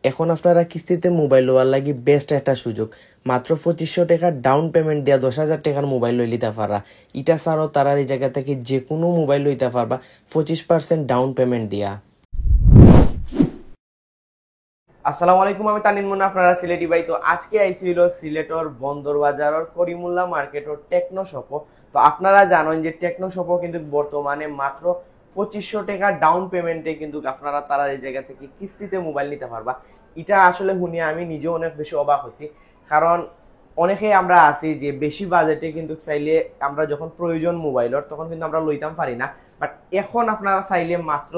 এখন আপনারা কিস্তিতে মোবাইল লওয়ার লাগি বেস্ট একটা সুযোগ। মাত্র 2500 টাকা ডাউন পেমেন্ট দিয়া 10,000 টাকার মোবাইল লই লিতে পারা। ইটা ছাড়াও তারা এই জায়গা থেকে যে কোনো মোবাইল লইতে পারবা 25% ডাউন পেমেন্ট দিয়া। আসসালামু আলাইকুম, আমি তানিন মুন্না, আপনারা সিলেটি ভাই। তো আজকে আইসি হলো সিলেটর বন্দর বাজারের করিমুল্লাহ মার্কেটর টেকনো শপ। তো আপনারা জানেন যে টেকনো শপ কিন্তু বর্তমানে মাত্র 2500 টাকা ডাউন পেমেন্টে কিন্তু আপনারা তারা এই জায়গা থেকে কিস্তিতে মোবাইল নিতে পারবা। এটা আসলে শুনিয়ে আমি নিজেও অনেক বেশি অবাক হয়েছি, কারণ অনেকেই আমরা আছি যে বেশি বাজেটে কিন্তু চাইলে আমরা যখন প্রয়োজন মোবাইলের তখন কিন্তু আমরা লইতাম পারি না। বাট এখন আপনারা চাইলে মাত্র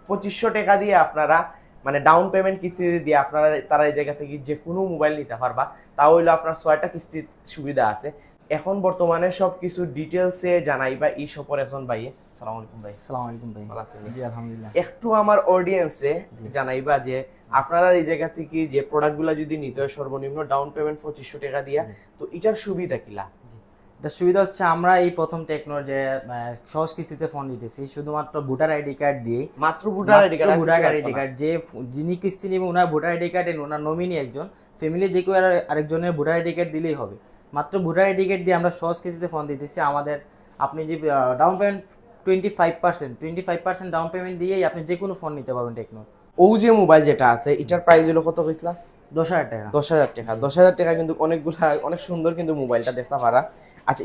2500 টাকা দিয়ে আপনারা মানে ডাউন পেমেন্ট কিস্তিতে দিয়ে আপনারা তারা এই জায়গা থেকে যে কোনো মোবাইল নিতে পারবা। তাও হইলো আপনার 6টা কিস্তির সুবিধা আছে। এখন বর্তমানে সবকিছু ডিটেলসে জানাইবা ই শপর এখন ভাইয়ে। আসসালামু আলাইকুম ভাই। আসসালামু আলাইকুম ভাই। ভালো আছেন? জি আলহামদুলিল্লাহ। একটু আমার অডিয়েন্স রে জানাইবা যে আপনারা এই জায়গা থেকে যে প্রোডাক্টগুলো যদি নিতে হয় সর্বনিম্ন ডাউন পেমেন্ট 2500 টাকা দিয়া, তো এটার সুবিধা কিলা? এটা সুবিধা হচ্ছে আমরা এই প্রথম টেকনোর যে সহজ কিস্তিতে ফোন দিতেছি শুধুমাত্র ভোটার আইডি কার্ড দিয়ে। মাত্র ভোটার আইডি কার্ড যে যিনি কিস্তি নেবে ওনার ভোটার আইডি কার্ড এর ওনার নমিনি একজন, ফ্যামিলি যে কেউ আরেকজনের ভোটার আইডি কার্ড দিলেই হবে। মাত্র ভোটার আইডি কার্ড দিয়ে আমরা সহজ কিস্তিতে ফোন দিতেছি। আমাদের আপনি যে ডাউন পেমেন্ট 25% ডাউন পেমেন্ট দিয়েই আপনি যে কোনো ফোন নিতে পারবেন টেকনো। ও যে মোবাইল যেটা আছে এটার প্রাইস হলো কত কইছলা? 10,000 টাকা। 10,000 টাকা। 10,000 টাকা কিন্তু অনেক সুন্দর কিন্তু মোবাইলটা দেখতে পারা। আচ্ছা,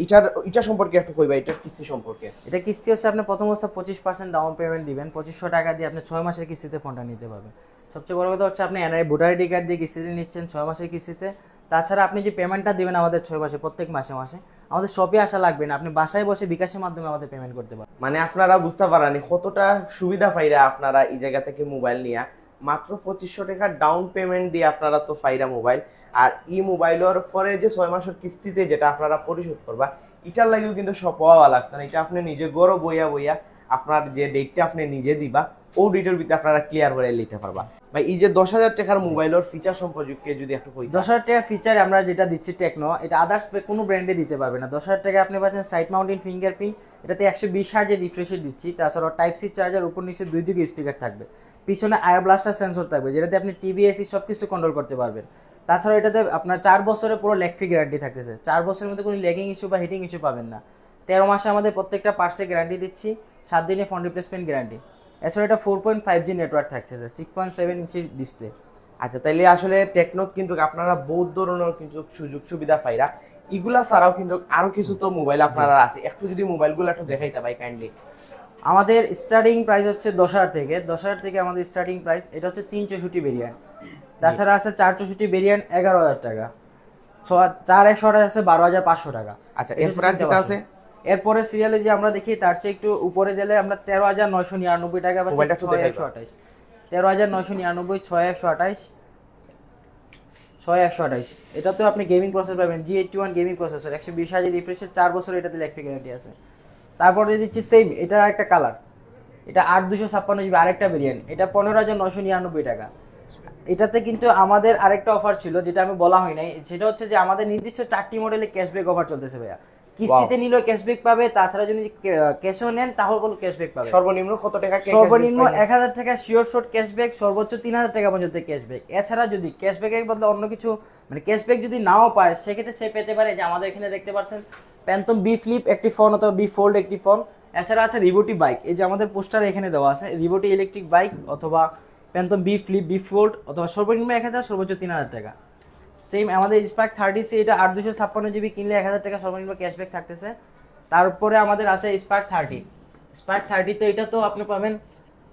এটা সম্পর্কে একটু কইবা, এটার কিস্তি সম্পর্কে। এটা কিস্তি হচ্ছে আপনি প্রথম অবস্থা 25% ডাউন পেমেন্ট দিবেন। 2500 টাকা দিয়ে আপনি 6 মাসের কিস্তিতে ফোনটা নিতে পারবেন। সবচেয়ে বড় কথা হচ্ছে আপনি এনআই ভোটার আইডি কার্ড দিয়ে কিস্তিতে নিচ্ছেন 6 মাসের কিস্তিতে। তাছাড়া আপনি যে পেমেন্টটা দিবেন আমাদের 6 মাসে, প্রত্যেক মাসে মাসে আমাদের শপে আসা লাগবে না, আপনি বাসায় বসে বিকাশের মাধ্যমে আমাদের পেমেন্ট করতে পারবেন। মানে আপনারা বুঝতে পারানি কতটা সুবিধা পাইরা আপনারা এই জায়গা থেকে মোবাইল নিয়া। মাত্র 2500 টাকা ডাউন পেমেন্ট দিয়ে আপনারা তো পাইরা মোবাইল। আর এই মোবাইলের পরে যে 6 মাসের কিস্তিতে যেটা আপনারা পরিশোধ করবা, এটার লাগেও কিন্তু সব পাওয়া লাগতো না। এটা আপনি নিজে গড় বইয়া আপনার যে ডেটটা আপনি নিজে দিবা ও ডেটের ভিতরে আপনারা ক্লিয়ার করে নিতে পারবা। ভাই এই যে 10,000 টাকার মোবাইলের ফিচার সম্পর্কে যদি একটু কই। 10,000 টাকা ফিচার আমরা যেটা দিচ্ছি টেকনো, এটা আদার্স কোনো ব্র্যান্ডে দিতে পারবে না। 10,000 টাকা আপনি পাচ্ছেন সাইড মাউন্টিং ফিঙ্গারপ্রিন্ট, এটাতে 120 হার্জের রিফ্রেশ দিচ্ছি। তাছাড়া টাইপ সি চার্জার, উপর নিচে 2 দিকে স্পিকার থাকবে, পিছনে আয়ার ব্লাস্টার সেন্সর থাকবে যেটাতে আপনি টিভি এসি সবকিছু কন্ট্রোল করতে পারবেন। তাছাড়া এটাতে আপনার 4 বছরের পুরো ল্যাগ ফ্রি গ্যারান্টি থাকতেছে। 4 বছরের মধ্যে কোনো ল্যাগিং ইস্যু বা হিটিং ইস্যু পাবেন না। 13 মাসে আমাদের প্রত্যেকটা পার্টসে গ্যারান্টি দিচ্ছি, 7 দিনে ফোন রিপ্লেসমেন্ট গ্যারান্টি। এছাড়া এটা 4.5G নেটওয়ার্ক থাকতেছে, 6.7 ইঞ্চি ডিসপ্লে। আচ্ছা, তাইলে আসলে টেকনোত কিন্তু আপনারা বহুত ধরনের কিন্তু সুযোগ সুবিধা পাইরা। এগুলা ছাড়াও কিন্তু আরো কিছু তো মোবাইল আপনারা আছে, একটু যদি মোবাইলগুলো একটু দেখাইতে ভাই কাইন্ডলি। আমাদের স্টার্টিং প্রাইস হচ্ছে 10,000 থেকে। 10,000 থেকে আমাদের স্টার্টিং প্রাইস। এটা হচ্ছে 364 ভেরিয়েন্ট। তাছাড়া আছে 464 ভেরিয়েন্ট 11,000 টাকা। 4128 আছে 12,500 টাকা। আচ্ছা, এরপর আর কি আছে? এরপরে সিরিয়ালে যে আমরা দেখি তার চেয়ে একটু উপরে গেলে আমরা 13,999 টাকা পাচ্ছি। 6128 13,999 6128। এটা তো আপনি গেমিং প্রসেসর পাবেন, G81 গেমিং প্রসেসর, 120 হাজার রিফ্রেশের, 4 বছর এটাতে ইলেকট্রিক গ্যারান্টি আছে। তারপরে দিচ্ছি সেম, এটা একটা কালার, এটা 8256 GB আরেকটা ভেরিয়েন্ট, এটা 15,999 টাকা। এটাতে কিন্তু আমাদের আরেকটা অফার ছিল যেটা আমি বলা হয় নাই, সেটা হচ্ছে যে আমাদের নির্দিষ্ট 4টি মডেলে ক্যাশব্যাক অফার চলতেছে ভাইয়া। কিস্তিতে নিলেও ক্যাশব্যাক পাবে, তাছাড়া যদি ক্যাশও নেন তাহলে বলো ক্যাশব্যাক পাবে। সর্বনিম্ন কত টাকা? সর্বনিম্ন 1,000 টাকা শিওর শর্ট ক্যাশব্যাক, সর্বোচ্চ 3,000 টাকা পর্যন্ত ক্যাশব্যাক। এছাড়া যদি ক্যাশব্যাকের বদলে অন্য কিছু মানে ক্যাশব্যাক যদি নাও পায় সেক্ষেত্রে সে পেতে পারে যে আমাদের এখানে দেখতে পাচ্ছেন প্যান্টম বি ফ্লিপ একটি ফোন অথবা বি ফোল্ড একটি ফোন। এছাড়া আছে রিবোটি বাইক, এই যে আমাদের পোস্টার এখানে দেওয়া আছে, রিবোটি ইলেকট্রিক বাইক অথবা phantom B flip, B fold, অথবা সর্বনিম্ন 1,000, সর্বোচ্চ 3,000 টাকা। সেম আমাদের স্পার্ক 30C, এটা 8256 GB কিনলে 1,000 টাকা সর্বনিম্ন ক্যাশব্যাক থাকতেছে। তারপরে আমাদের আছে স্পার্ক 30। স্পার্ক 30 তো এটা তো আপনি পাবেন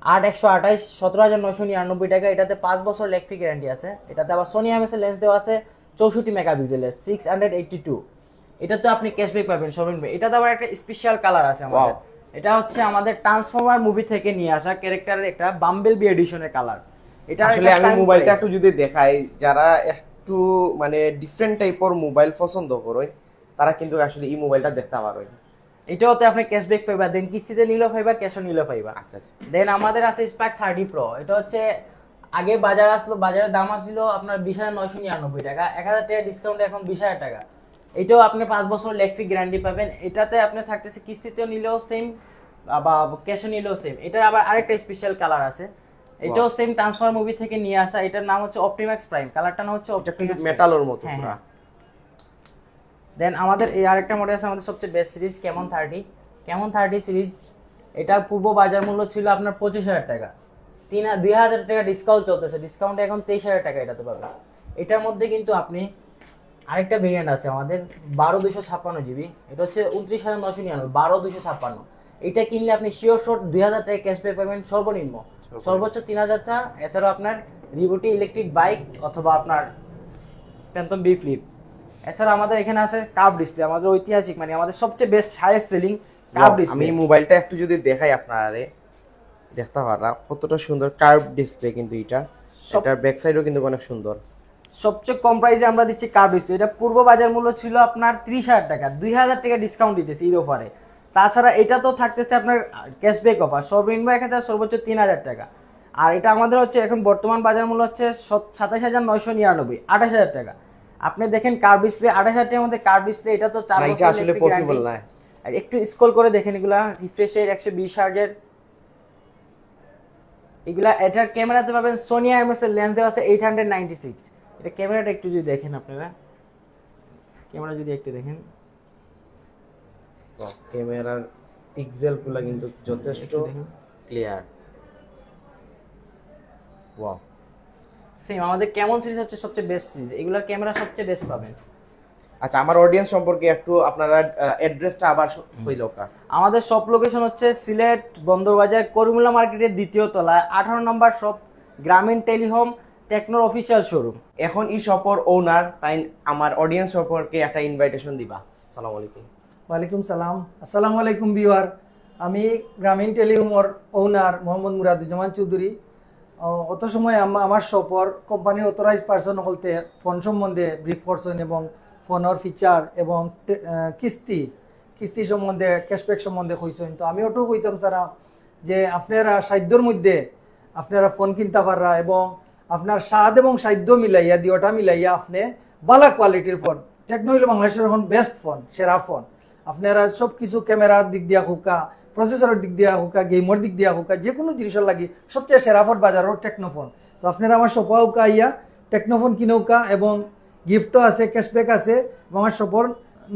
8128, 17,999 টাকা। এটাতে 5 বছর ল্যাগ ফ্রি গ্যারান্টি আছে। এটাতে আবার সোনি আইএমএস লেন্স দেওয়া আছে 64 মেগাপিক্সেলের 682। এটা তো আপনি ক্যাশব্যাক পাবেন সর্বনিম্ন। এটাতে আবার একটা স্পেশাল কালার আছে আমাদের, এটা হচ্ছে আমাদের ট্রান্সফরমার মুভি থেকে নিয়ে আসা ক্যারেক্টারের একটা বাম্বেলবি এডিশনের কালার। এটা আসলে আমি মোবাইলটা একটু যদি দেখাই, যারা একটু মানে ডিফারেন্ট টাইপের মোবাইল পছন্দ করে তারা কিন্তু আসলে এই মোবাইলটা দেখতে পারবে। এটাওতে আপনি ক্যাশব্যাক পাইবা, দেন কিস্তিতে নিলেও পাইবা, ক্যাশও নিলেও পাইবা। আচ্ছা। দেন আমাদের আছে স্পার্ক 30 প্রো। এটা হচ্ছে আগে বাজারের দাম ছিল আপনার 20,999 টাকা, 1,000 টাকা ডিসকাউন্টে এখন 20,000 টাকা। এটাও আপনি 5 বছর ল্যাগ ফ্রি গ্যারান্টি পাবেন। এটাতে আপনি থাকতেছে কিস্তিতেও নিলেও সেম বা ক্যাশও নিলেও সেম। এটার আবার আরেকটা স্পেশাল কালার আছে, এটাও সেম ট্রান্সফার মুভি থেকে নিয়ে আসা, এটার নাম হচ্ছে অপটিম্যাক্স প্রাইম, কালারটা নাম হচ্ছে এটা কিন্তু Optimax Prime। মেটালের মতো হ্যাঁ, পুরা। হ্যাঁ। দেন আমাদের এই আরেকটা মডেল আছে আমাদের সবচেয়ে বেস্ট সিরিজ কেমন 30। কেমন 30 সিরিজ, এটার পূর্ব বাজার মূল্য ছিল আপনার 25,000 টাকা, 2,000 টাকা ডিসকাউন্ট চলতেছে, ডিসকাউন্টে এখন 23,000 টাকা এটাতে পাবেন। এটার মধ্যে কিন্তু আপনি আরেকটা ভেরিয়েন্ট আছে আমাদের 12/256 জিবি, এটা হচ্ছে 29,999, 12/256। এটা কিনলে আপনি শিওর শট 2,000 টাকা ক্যাশব্যাক পাবেন সর্বনিম্ন, সর্বোচ্চ 3,000 টাকা। এছাড়াও আপনার রিবুটি ইলেকট্রিক বাইক অথবা আপনার প্যান্টম বি ফ্লিপ। এছাড়া আমাদের এখানে আছে কার্ভ ডিসপ্লে, আমাদের ঐতিহাসিক মানে আমাদের সবচেয়ে বেস্ট হাইয়েস্ট সেলিং কার্ভ আমি ডিসপ্লে। মোবাইলটা একটু যদি দেখাই আপনারা দেখতে পারা কতটা সুন্দর কার্ভ ডিসপ্লে, কিন্তু এটার ব্যাক সাইডও কিন্তু অনেক সুন্দর। সবচেয়ে কম প্রাইসে আমরা দিচ্ছি কার্ভ ডিসপ্লে, এটা পূর্ব বাজার মূল্য ছিল আপনার 30,000 টাকা, 2,000 টাকা ডিসকাউন্ট দিতেছি ঈদ অফারে। তাছাড়া এটা তো থাকতেছে আপনার ক্যাশব্যাক অফার, সর্বনিম্ন 1,000, সর্বোচ্চ 3,000 টাকা। আর এটা আমাদের হচ্ছে এখন বর্তমান বাজার মূল্য হচ্ছে 27,999, 28,000 টাকা। আপনি দেখেন কার্ভ ডিসপ্লে 28,000 টাকার মধ্যে কার্ভ ডিসপ্লে, এটা তো 4 না, বছর এটা আসলে electric পসিবল guarantee। না। আর একটু স্ক্রল করে দেখেন এগুলা রিফ্রেশ রেট 120 হার্জের, এগুলা এটার ক্যামেরাতে পাবেন সোনি আইএমএস এর লেন্স দেওয়া আছে 896। এটা ক্যামেরাটা একটু যদি দেখেন আপনারা, ক্যামেরা যদি একটু দেখেন, ক্যামেরার পিক্সেল গুলো কিন্তু যথেষ্ট একটু দেখেন। ক্লিয়ার। ওয়াও। সেম আমাদের কেমন সিরিজ হচ্ছে সবচেয়ে বেস্ট সিরিজ, এগুলার ক্যামেরা সবচেয়ে বেস্ট পাবেন। আচ্ছা, আমার অডিয়েন্স সম্পর্কে একটু আপনারা অ্যাড্রেসটা আবার হইল কা? আমাদের শপ লোকেশন হচ্ছে সিলেট বন্দরবাজার করিমুল্লাহ মার্কেটের 2য় তলায় 18 নম্বর শপ, গ্রামীণ টেলিহোম টেকনোর অফিসিয়াল শোরুম। এখন এই শপের ওনার তাই আমার অডিয়েন্স সম্পর্কে একটা ইনভাইটেশন দিবা। আসসালামু আলাইকুম। ওয়ালাইকুম সালাম, আসসালামু আলাইকুম ভিউয়ার। আমি গ্রামীণ টেলিহোমর ওনার মোহাম্মদ মুরাদুজ্জামান চৌধুরী। অত সময় আমার শপর কোম্পানির অথরাইজ পার্সন হলতে ফোন সম্বন্ধে ব্রিফ করছেন এবং ফোনের ফিচার এবং কিস্তি সম্বন্ধে ক্যাশব্যাক সম্বন্ধে কইছেন। তো আমি ওটাও কইতাম সারা যে আপনারা সাধ্যর মধ্যে আপনারা ফোন কিনতে পাররা এবং আপনার স্বাদ এবং সাধ্য মিলাইয়া দিওটা মিলাইয়া আপনি ভালো কোয়ালিটির ফোন, টেকনো হইল বাংলাদেশের এখন বেস্ট ফোন, সেরা ফোন। আপনারা সব কিছু ক্যামেরার দিক দিয়া হোকা, প্রসেসরের দিক দিয়া হোকা, গেমের দিক দিয়া হোকা, যে কোনো জিনিসের লাগি সবচেয়ে সেরা ফোন বাজারের টেকনোফোন। তো আপনারা আমার শপা হোকা আইয়া টেকনোফোন কিনৌকা এবং গিফটও আছে, ক্যাশব্যাক আছে। আমার শপর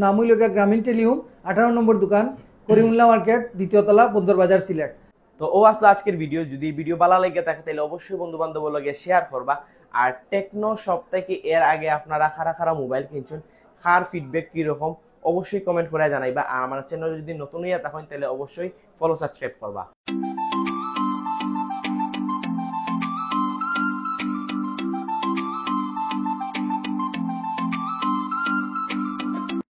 নাম হইল গ্রামীণ টেলিহোম, 18 নম্বর দোকান, করিমুল্লাহ মার্কেট, 2য় তলা, বন্দরবাজার, সিলেট। তো ও আসলে আজকের ভিডিও, যদি ভিডিও ভালো লাগে থাকে তাহলে অবশ্যই বন্ধু বান্ধবের লগে শেয়ার করবা। আর টেকনো শপ থেকে এর আগে আপনারা খারা মোবাইল কিনছেন, কার ফিডব্যাক কিরকম অবশ্যই কমেন্ট করে জানাইবা। আর আমার চ্যানেল যদি নতুন হইয়া তখন তাহলে অবশ্যই ফলো সাবস্ক্রাইব করবা।